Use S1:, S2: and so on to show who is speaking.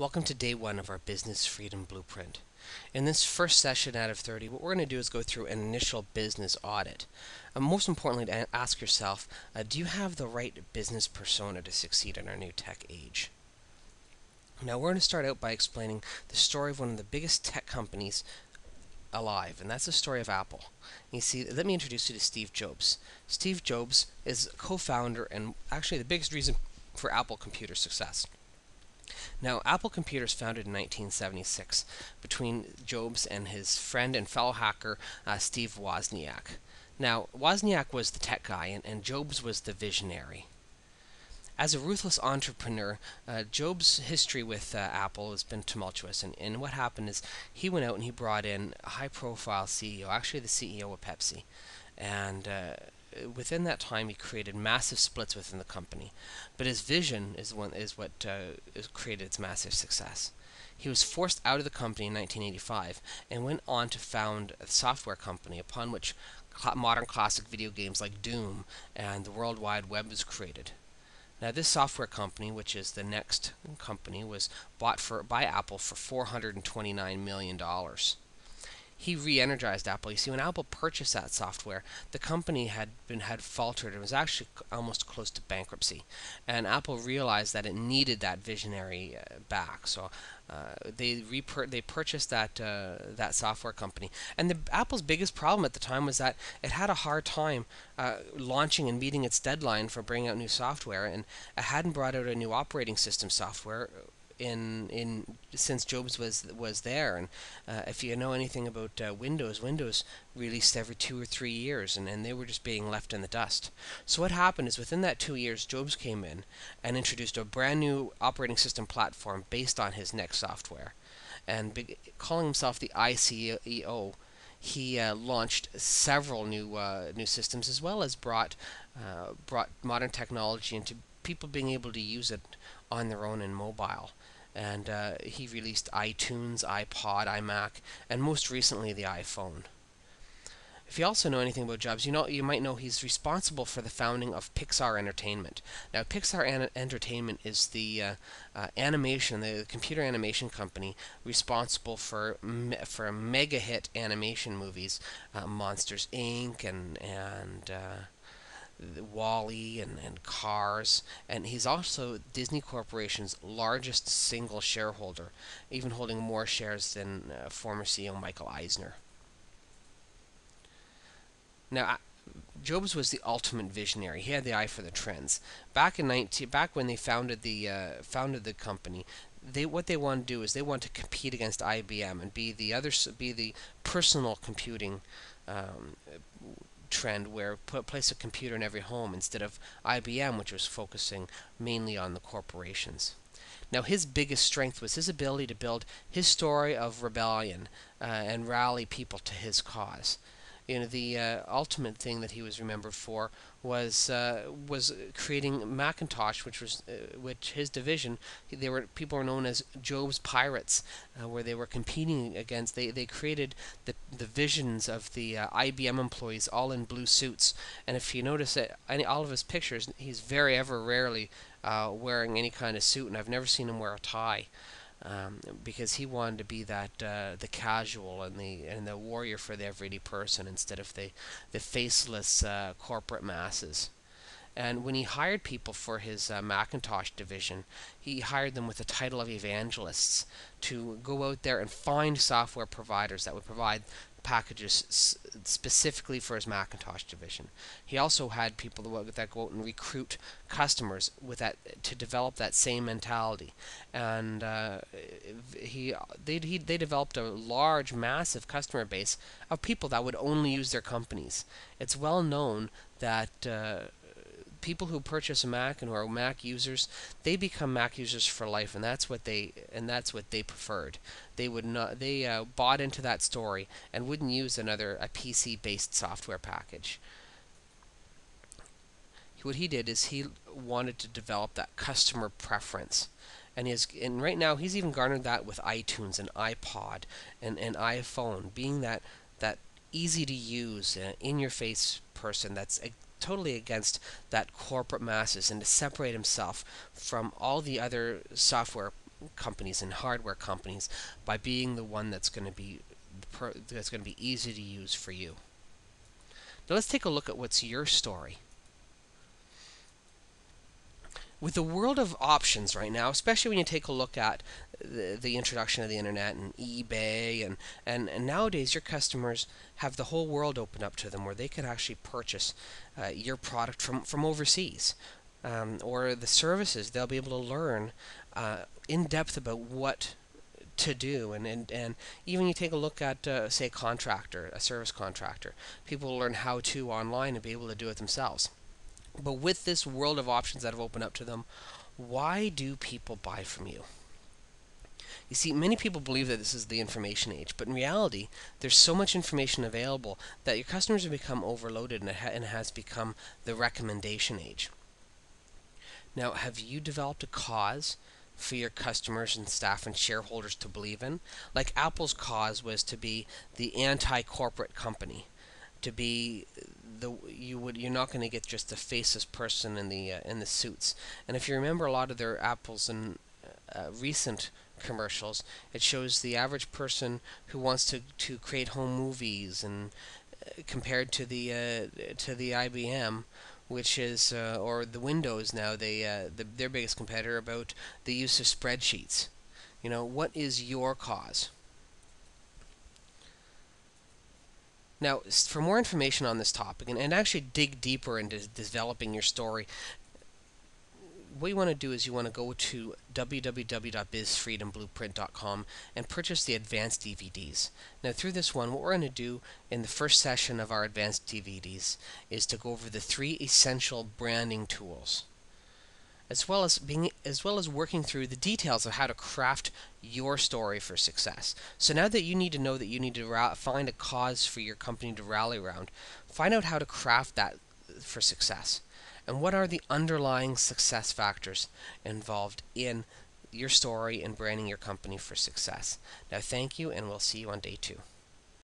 S1: Welcome to day one of our Business Freedom Blueprint. In this first session out of 30, what we're going to do is go through an initial business audit. Most importantly, to ask yourself, do you have the right business persona to succeed in our new tech age? Now, we're going to start out by explaining the story of one of the biggest tech companies alive, and that's the story of Apple. You see, let me introduce you to Steve Jobs. Steve Jobs is co-founder and actually the biggest reason for Apple computer success. Now, Apple Computers founded in 1976 between Jobs and his friend and fellow hacker Steve Wozniak. Now, Wozniak was the tech guy, and Jobs was the visionary. As a ruthless entrepreneur, Jobs' history with Apple has been tumultuous, and what happened is he went out and he brought in a high-profile CEO, actually the CEO of Pepsi, and within that time he created massive splits within the company. But his vision is what created its massive success. He was forced out of the company in 1985 and went on to found a software company upon which modern classic video games like Doom and the World Wide Web was created. Now, this software company, which is the next company, was bought by Apple for $429 million. He re-energized Apple. You see, when Apple purchased that software, the company had faltered and was actually almost close to bankruptcy. And Apple realized that it needed that visionary back, so they purchased that software company. And Apple's biggest problem at the time was that it had a hard time launching and meeting its deadline for bringing out new software, and it hadn't brought out a new operating system software since Jobs was there. And if you know anything about Windows released every 2 or 3 years, and they were just being left in the dust. So what happened is within that 2 years, Jobs came in and introduced a brand new operating system platform based on his next software, and calling himself the ICEO. He launched several new systems, as well as brought modern technology into people being able to use it on their own in mobile. And he released iTunes, iPod, iMac, and most recently the iPhone. If you also know anything about Jobs, you might know he's responsible for the founding of Pixar Entertainment. Now, Pixar Entertainment is the the computer animation company responsible for mega hit animation movies, Monsters Inc. and Wall-E and Cars, and he's also Disney Corporation's largest single shareholder, even holding more shares than former CEO Michael Eisner. Now, Jobs was the ultimate visionary. He had the eye for the trends. Back when they founded the company, what they wanted to do is they wanted to compete against IBM and be the personal computing trend, where place a computer in every home instead of IBM, which was focusing mainly on the corporations. Now, his biggest strength was his ability to build his story of rebellion and rally people to his cause. The ultimate thing that he was remembered for was creating Macintosh, which his division, people were known as Job's Pirates, where they were competing against. They created the visions of the IBM employees all in blue suits, and if you notice that all of his pictures, he's ever rarely wearing any kind of suit, and I've never seen him wear a tie. Because he wanted to be the casual and the warrior for the everyday person instead of the faceless corporate masses. And when he hired people for his Macintosh division, he hired them with the title of evangelists to go out there and find software providers that would provide packages specifically for his Macintosh division. He also had people that go out and recruit customers to develop that same mentality, and they developed a large, massive customer base of people that would only use their companies. It's well known that people who purchase a Mac and who are Mac users, they become Mac users for life, and that's what they preferred. They bought into that story and wouldn't use a PC-based software package. What he did is he wanted to develop that customer preference, and right now he's even garnered that with iTunes and iPod and iPhone, being that easy to use, in-your-face person that's totally against that corporate masses, and to separate himself from all the other software companies and hardware companies by being the one that's going to be easy to use for you. Now let's take a look at what's your story. With the world of options right now, especially when you take a look at the introduction of the internet and eBay, and nowadays your customers have the whole world open up to them where they can actually purchase your product from overseas. Or the services, they'll be able to learn in depth about what to do, and even you take a look at say a contractor, a service contractor, people will learn how to online and be able to do it themselves. But with this world of options that have opened up to them, why do people buy from you? You see, many people believe that this is the information age, but in reality, there's so much information available that your customers have become overloaded, and it has become the recommendation age. Now, have you developed a cause for your customers and staff and shareholders to believe in? Like Apple's cause was to be the anti-corporate company, to be you're not going to get just the faceless person in the suits. And if you remember a lot of their Apple's and recent commercials, it shows the average person who wants to create home movies, and compared to the IBM, which is or the Windows now, their biggest competitor, about the use of spreadsheets. What is your cause? Now, for more information on this topic, and actually dig deeper into developing your story, what you want to do is you want to go to www.bizfreedomblueprint.com and purchase the advanced DVDs. Now, through this one, what we're going to do in the first session of our advanced DVDs is to go over the 3 essential branding tools, as well as working through the details of how to craft your story for success. So now that you need to know that you need to find a cause for your company to rally around, find out how to craft that for success. And what are the underlying success factors involved in your story and branding your company for success. Now, thank you, and we'll see you on day 2.